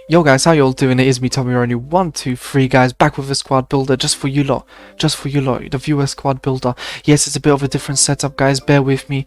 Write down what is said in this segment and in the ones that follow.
Yo guys, how you all doing? It is me, tomironi 123 guys, back with a squad builder just for you lot, the viewer squad builder. Yes, it's a bit of a different setup guys, bear with me.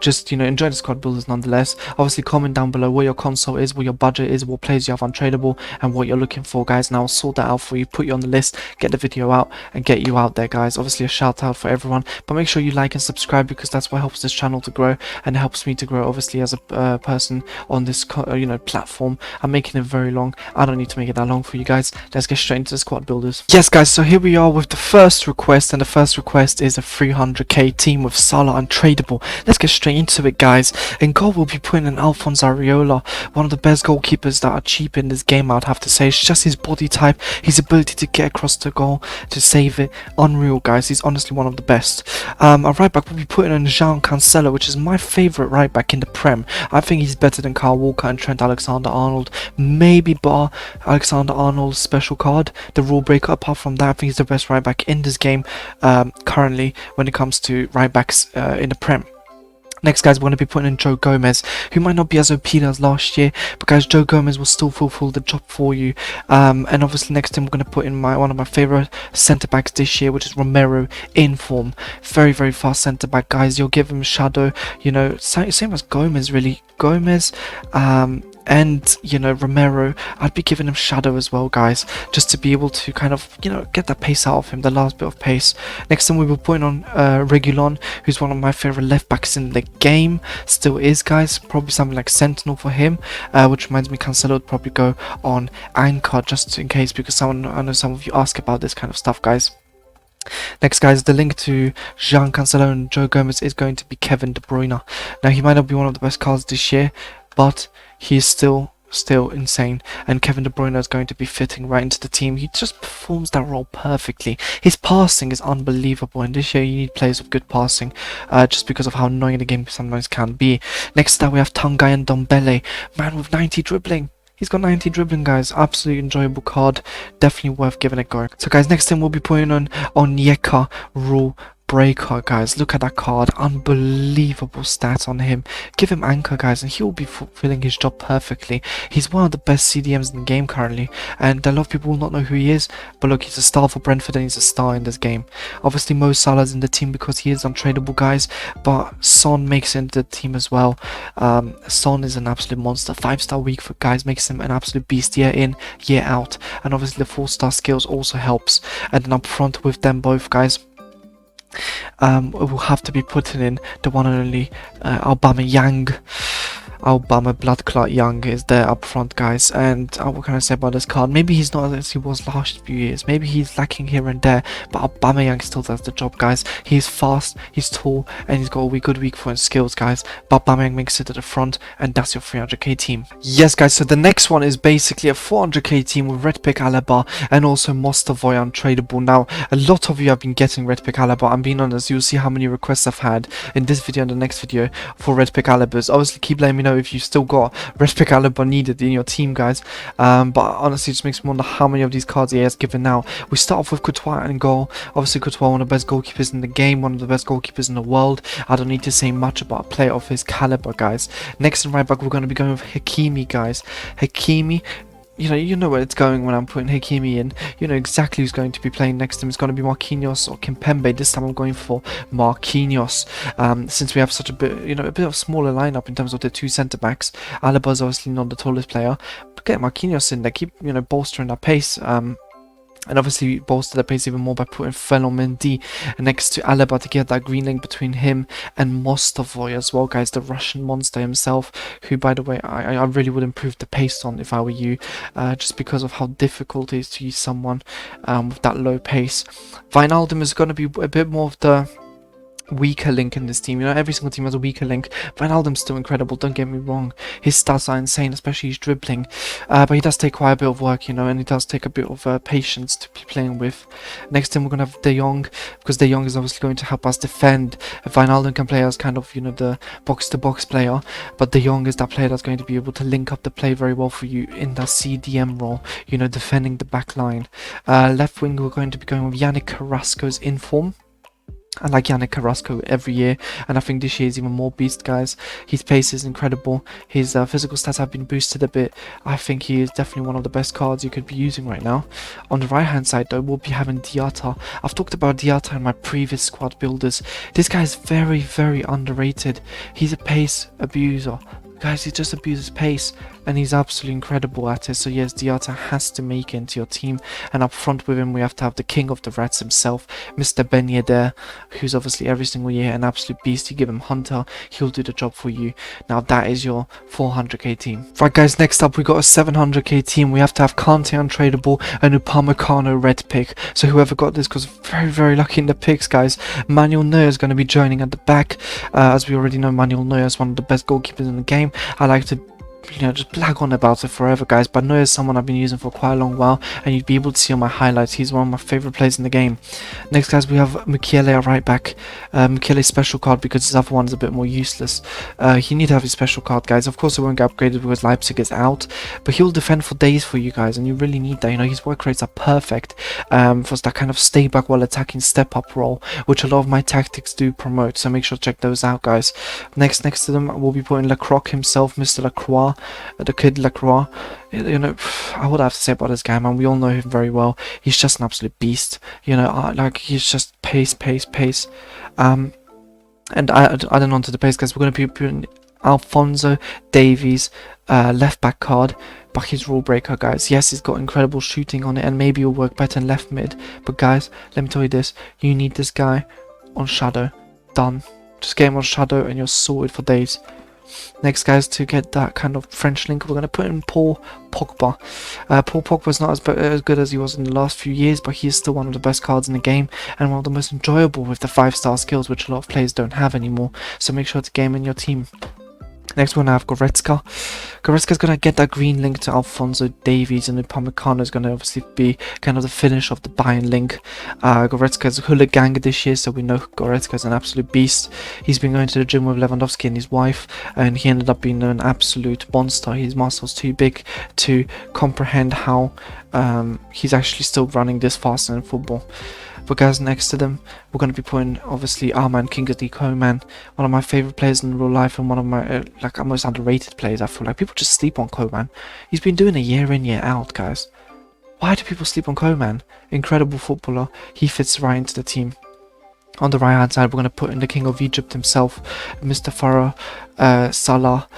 Just enjoy the squad builders nonetheless. Obviously comment down below what your console is, what your budget is, what players you have untradeable, and what you're looking for guys, and I'll sort that out for you, put you on the list, get the video out, and get you out there guys. Obviously a shout out for everyone, but make sure you like and subscribe because that's what helps this channel to grow, and it helps me to grow obviously as a person on this platform. I'm making it very long. I don't need to make it that long for you guys. Let's get straight into the squad builders. Yes guys, so here we are with the first request, and the first request is a 300k team with Salah untradeable. Let's get straight into it guys. In goal we'll be putting in Alphonse Areola, one of the best goalkeepers that are cheap in this game, I'd have to say. It's just his body type, his ability to get across the goal, to save it, unreal guys. He's honestly one of the best. A right back we'll be putting in Jean Cancelo, which is my favourite right back in the Prem. I think he's better than Kyle Walker and Trent Alexander-Arnold, maybe bar Alexander-Arnold's special card, the rule breaker. Apart from that, I think he's the best right back in this game currently when it comes to right backs in the Prem. Next guys, we're going to be putting in Joe Gomez, who might not be as OP as last year, but guys, Joe Gomez will still fulfill the job for you. And obviously next time we're going to put in one of my favourite centre backs this year, which is Romero in form. Very, very fast centre back guys. You'll give him shadow, same as Gomez really. Gomez, and Romero, I'd be giving him shadow as well guys, just to be able to kind of get that pace out of him, the last bit of pace. Next time we were putting on Regulon, who's one of my favorite left backs in the game, still is guys. Probably something like Sentinel for him, which reminds me Cancelo would probably go on anchor just in case, because I know some of you ask about this kind of stuff guys. Next guys, the link to Jean Cancelo and Joe Gomez is going to be Kevin De Bruyne. Now he might not be one of the best cards this year, but he is still insane, and Kevin De Bruyne is going to be fitting right into the team. He just performs that role perfectly. His passing is unbelievable, and this year you need players with good passing, just because of how annoying the game sometimes can be. Next to that we have Tanguy and Ndombele, man with 90 dribbling. He's got 90 dribbling guys, absolutely enjoyable card, definitely worth giving it a go. So guys, next time we'll be putting on Onyeka rule breaker guys. Look at that card, unbelievable stats on him. Give him anchor guys and he will be fulfilling his job perfectly. He's one of the best CDMs in the game currently, and a lot of people will not know who he is, but look, he's a star for Brentford and he's a star in this game. Obviously Mo Salah's in the team because he is untradeable guys, but Son makes it into the team as well. Son is an absolute monster, 5-star week for guys, makes him an absolute beast year in, year out, and obviously the 4-star skills also helps. And then up front with them both guys, we'll have to be putting in the one and only Aubameyang. Blood Clot Young is there up front guys, and what can I say about this card? Maybe he's not as he was last few years, maybe he's lacking here and there, but Aubameyang still does the job guys. He's fast, he's tall, and he's got a good week for his skills guys, but Aubameyang makes it to the front, and that's your 300k team. Yes guys, so the next one is basically a 400k team with Red Pick Alaba and also Mostovoy untradeable. Now a lot of you have been getting Red Pick Alaba, I'm being honest, you'll see how many requests I've had in this video and the next video for Red Pick Alabas. Obviously keep letting me know if you still got Red Pick Alaba needed in your team guys, but honestly it just makes me wonder how many of these cards he has given now. We start off with Courtois in goal. Obviously Courtois, one of the best goalkeepers in the game, one of the best goalkeepers in the world. I don't need to say much about a player of his caliber guys. Next in right back we're going to be going with Hakimi guys. Hakimi, you know where it's going when I'm putting Hakimi in. You know exactly who's going to be playing next to him. It's going to be Marquinhos or Kimpembe. This time I'm going for Marquinhos. Since we have such a bit, a bit of smaller lineup in terms of the two centre backs. Alaba's obviously not the tallest player, but get Marquinhos in there. Keep bolstering that pace. And obviously bolster the pace even more by putting Ferland Mendy next to Alaba to get that green link between him and Mostovoy as well guys, the Russian monster himself, who by the way I really would improve the pace on if I were you, just because of how difficult it is to use someone with that low pace. Wijnaldum is going to be a bit more of the weaker link in this team. Every single team has a weaker link. Wijnaldum's still incredible, don't get me wrong. His stats are insane, especially his dribbling, but he does take quite a bit of work, and it does take a bit of patience to be playing with. Next time we're gonna have De Jong, because De Jong is obviously going to help us defend. Wijnaldum can play as kind of the box-to-box player, but De Jong is that player that's going to be able to link up the play very well for you in that CDM role, defending the back line. Left wing we're going to be going with Yannick Carrasco's in form. I like Yannick Carrasco every year, and I think this year is even more beast, guys. His pace is incredible. His physical stats have been boosted a bit. I think he is definitely one of the best cards you could be using right now. On the right hand side though, we'll be having Diatta. I've talked about Diatta in my previous squad builders. This guy is very, very underrated. He's a pace abuser. Guys, he just abuses pace, and he's absolutely incredible at it. So yes, Diatta has to make it into your team. And up front with him, we have to have the king of the rats himself, Mr. Ben Yedder, who's obviously every single year an absolute beast. You give him Hunter, he'll do the job for you. Now that is your 400k team. Right guys, next up we got a 700k team. We have to have Kante untradeable and Upamecano red pick. So whoever got this was very, very lucky in the picks, guys. Manuel Neuer is going to be joining at the back. As we already know, Manuel Neuer is one of the best goalkeepers in the game. I like to, you know, just blag on about it forever, guys, but Neuer is someone I've been using for quite a long while, and you'd be able to see on my highlights. He's one of my favorite players in the game. Next, guys, we have Michele at right back. Michele's special card, because his other one is a bit more useless. He need to have his special card, guys. Of course, it won't get upgraded because Leipzig is out, but he'll defend for days for you guys, and you really need that. You know, his work rates are perfect for that kind of stay back while attacking step up role, which a lot of my tactics do promote, so make sure to check those out, guys. Next to them, we'll be putting Lacroix himself, Mr. Lacroix. The kid Lacroix. You know, what I have to say about this guy, man, we all know him very well. He's just an absolute beast. You know, like, he's just pace. And adding on to the pace, guys, we're going to be putting Alphonso Davies left back card, but his rule breaker, guys. Yes, he's got incredible shooting on it, and maybe he'll work better in left mid, but guys, let me tell you this, you need this guy on shadow. Done. Just get him on shadow and you're sorted for days. Next, guys, to get that kind of French link, we're going to put in Paul Pogba. Paul Pogba is not as good as he was in the last few years, but he is still one of the best cards in the game, and one of the most enjoyable with the 5-star skills, which a lot of players don't have anymore, so make sure to game in your team. Next, we're going to have Goretzka. Goretzka is going to get that green link to Alphonso Davies, and Upamecano is going to obviously be kind of the finish of the Bayern link. Goretzka is a hooligan this year, so we know Goretzka is an absolute beast. He's been going to the gym with Lewandowski and his wife, and he ended up being an absolute monster. His muscles too big to comprehend how he's actually still running this fast in football. But guys, next to them, we're going to be putting, obviously, our man Kingsley Coman, one of my favorite players in real life, and one of my like most underrated players. I feel like people just sleep on Coman. He's been doing it year in, year out, guys. Why do people sleep on Coman? Incredible footballer. He fits right into the team. On the right hand side, we're going to put in the King of Egypt himself, Mr. Farah Salah.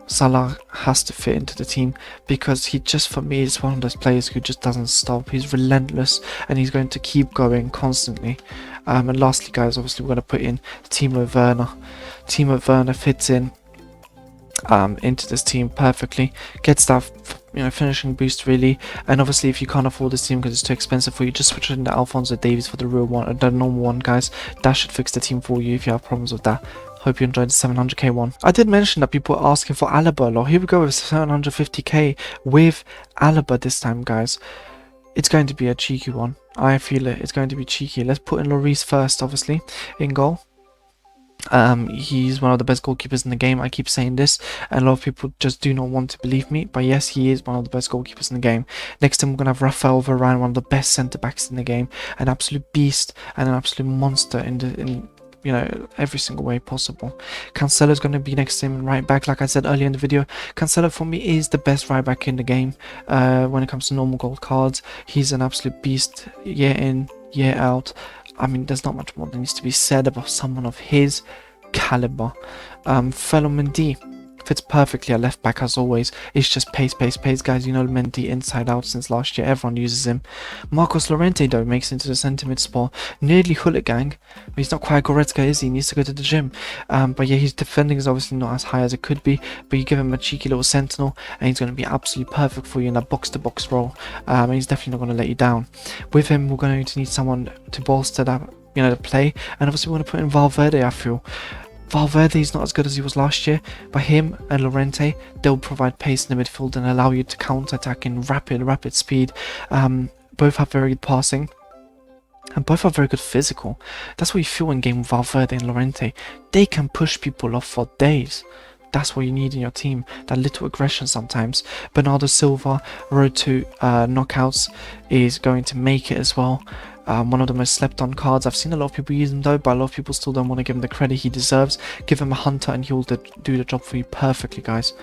Salah has to fit into the team, because he just, for me, is one of those players who just doesn't stop. He's relentless, and he's going to keep going constantly. And lastly, guys, obviously we're going to put in Timo Werner. Timo Werner fits in into this team perfectly, gets that, you know, finishing boost really. And obviously, if you can't afford this team because it's too expensive for you, just switch in to Alphonso Davies for the real one, the normal one, guys. That should fix the team for you if you have problems with that. Hope you enjoyed the 700k one. I did mention that people are asking for Alaba a lot. Here we go with 750k with Alaba this time, guys. It's going to be a cheeky one. I feel it. It's going to be cheeky. Let's put in Lloris first, obviously, in goal. He's one of the best goalkeepers in the game. I keep saying this, and a lot of people just do not want to believe me, but yes, he is one of the best goalkeepers in the game. Next to him, we're going to have Rafael Varane, one of the best centre-backs in the game, an absolute beast and an absolute monster in you know, every single way possible. Cancelo is going to be next to him right back. Like I said earlier in the video, Cancelo for me is the best right back in the game when it comes to normal gold cards. He's an absolute beast year in, year out. I mean, there's not much more that needs to be said about someone of his caliber. Fellow Mendy fits perfectly at left back as always. It's just pace, guys. You know Mendy inside out since last year. Everyone uses him. Marcos Llorente though makes into the centre mid spot. Nearly hooligan, but he's not quite Goretzka, is he? He needs to go to the gym. But yeah, his defending is obviously not as high as it could be, but you give him a cheeky little sentinel and he's going to be absolutely perfect for you in that box-to-box role. And he's definitely not going to let you down. With him, we're going to need someone to bolster that, you know, the play, and obviously we're going to put in Valverde. I feel Valverde is not as good as he was last year, but him and Llorente, they'll provide pace in the midfield and allow you to counter-attack in rapid speed. Both have very good passing, and both are very good physical. That's what you feel in game with Valverde and Llorente. They can push people off for days. That's what you need in your team, that little aggression sometimes. Bernardo Silva, road to knockouts, is going to make it as well. One of the most slept on cards. I've seen a lot of people use him though, but a lot of people still don't want to give him the credit he deserves. Give him a hunter and he'll do the job for you perfectly, guys.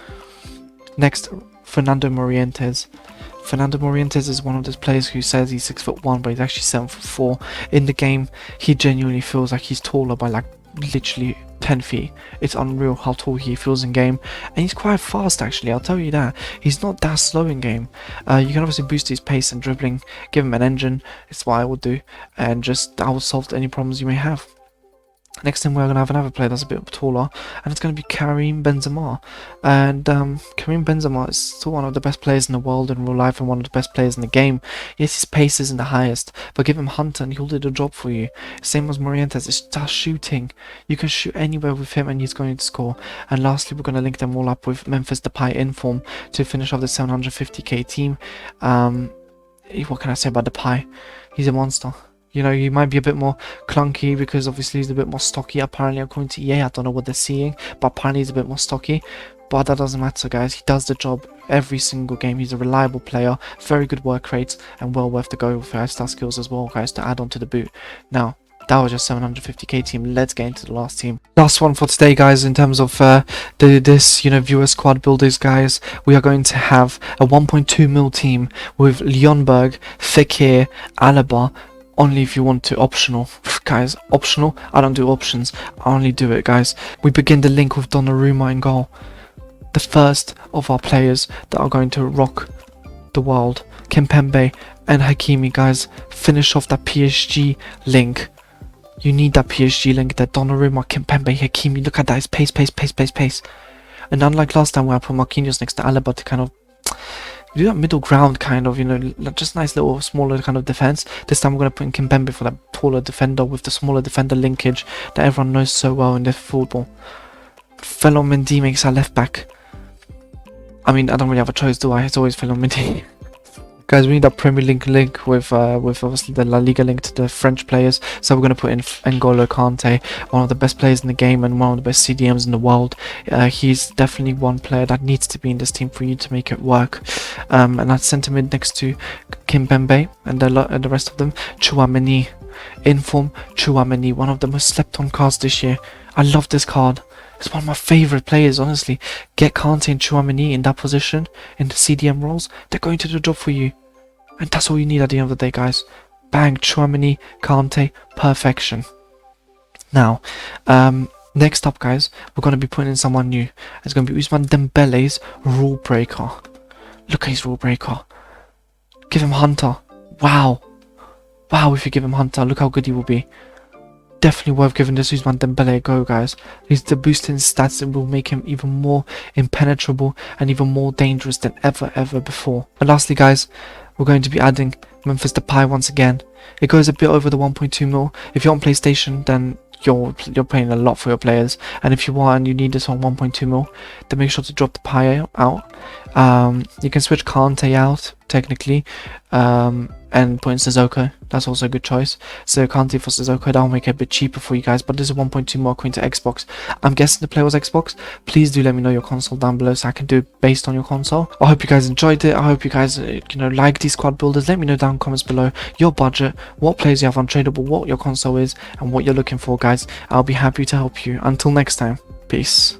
Next, Fernando Morientes. Fernando Morientes is one of those players who says he's 6'1", but he's actually 7'4". In the game, he genuinely feels like he's taller by like literally 10 feet. It's unreal how tall he feels in game, and he's quite fast actually, I'll tell you that. He's not that slow in game. You can obviously boost his pace and dribbling, give him an engine, it's what I would do, and just that will solve any problems you may have. Next thing, we're going to have another player that's a bit taller, and it's going to be Karim Benzema. And Karim Benzema is still one of the best players in the world in real life and one of the best players in the game. Yes, his pace isn't the highest, but give him Hunter and he'll do the job for you. Same as Morientes, it's just shooting. You can shoot anywhere with him and he's going to score. And lastly, we're going to link them all up with Memphis Depay in form to finish off the 750k team. What can I say about Depay? He's a monster. You know, he might be a bit more clunky because obviously he's a bit more stocky apparently according to EA. I don't know what they're seeing, but apparently he's a bit more stocky. But that doesn't matter, guys. He does the job every single game. He's a reliable player, very good work rates, and well worth the go with 5-star skills as well, guys, to add on to the boot. Now, that was just 750k team. Let's get into the last team. Last one for today, guys, in terms of this, you know, viewer squad builders, guys. We are going to have a 1.2 mil team with Ljungberg, Fekir, Alaba. Only if you want to, optional. Guys, optional. I don't do options. I only do it, guys. We begin the link with Donnarumma in goal. The first of our players that are going to rock the world. Kimpembe and Hakimi, guys. Finish off that PSG link. You need that PSG link there. Donnarumma, Kimpembe, Hakimi. Look at that. It's pace, pace, pace, pace, pace. And unlike last time where I put Marquinhos next to Alaba to kind of do that middle ground kind of, you know, just nice little smaller kind of defense. This time we're going to put in Kimpembe for that taller defender with the smaller defender linkage that everyone knows so well in their football. Fellow Mendy makes our left back. I mean, I don't really have a choice, do I? It's always Fellow Mendy. Guys, we need that Premier League link with obviously the La Liga link to the French players. So we're going to put in N'Golo Kante, one of the best players in the game and one of the best CDMs in the world. He's definitely one player that needs to be in this team for you to make it work. And that's centre mid next to Kimpembe and the rest of them. Tchouaméni, in form. Tchouaméni, one of the most slept on cards this year. I love this card. It's one of my favourite players, honestly. Get Kante and Tchouaméni in that position, in the CDM roles. They're going to do the job for you. And that's all you need at the end of the day, guys. Bang, Tchouaméni, Kante, perfection. Now, next up, guys, we're going to be putting in someone new. It's going to be Ousmane Dembele's rule breaker. Look at his rule breaker. Give him Hunter. Wow. Wow, if you give him Hunter, look how good he will be. Definitely worth giving this Ousmane Dembele a go, guys. He's the boost in stats that will make him even more impenetrable and even more dangerous than ever before. And lastly, guys, we're going to be adding Memphis Depay once again. It goes a bit over the 1.2 mil. If you're on PlayStation, then you're paying a lot for your players, and if you want and you need this on 1.2 mil, then make sure to drop Depay out. You can switch Kante out technically, and put in Sissoko. That's also a good choice. So Kante for Sissoko, that'll make it a bit cheaper for you guys, but this is 1.2 more according to Xbox. I'm guessing the play was Xbox. Please do let me know your console down below so I can do it based on your console. I hope you guys enjoyed it. I hope you guys like these squad builders. Let me know down in the comments below your budget, what players you have untradeable, what your console is, and what you're looking for, guys. I'll be happy to help you. Until next time, peace.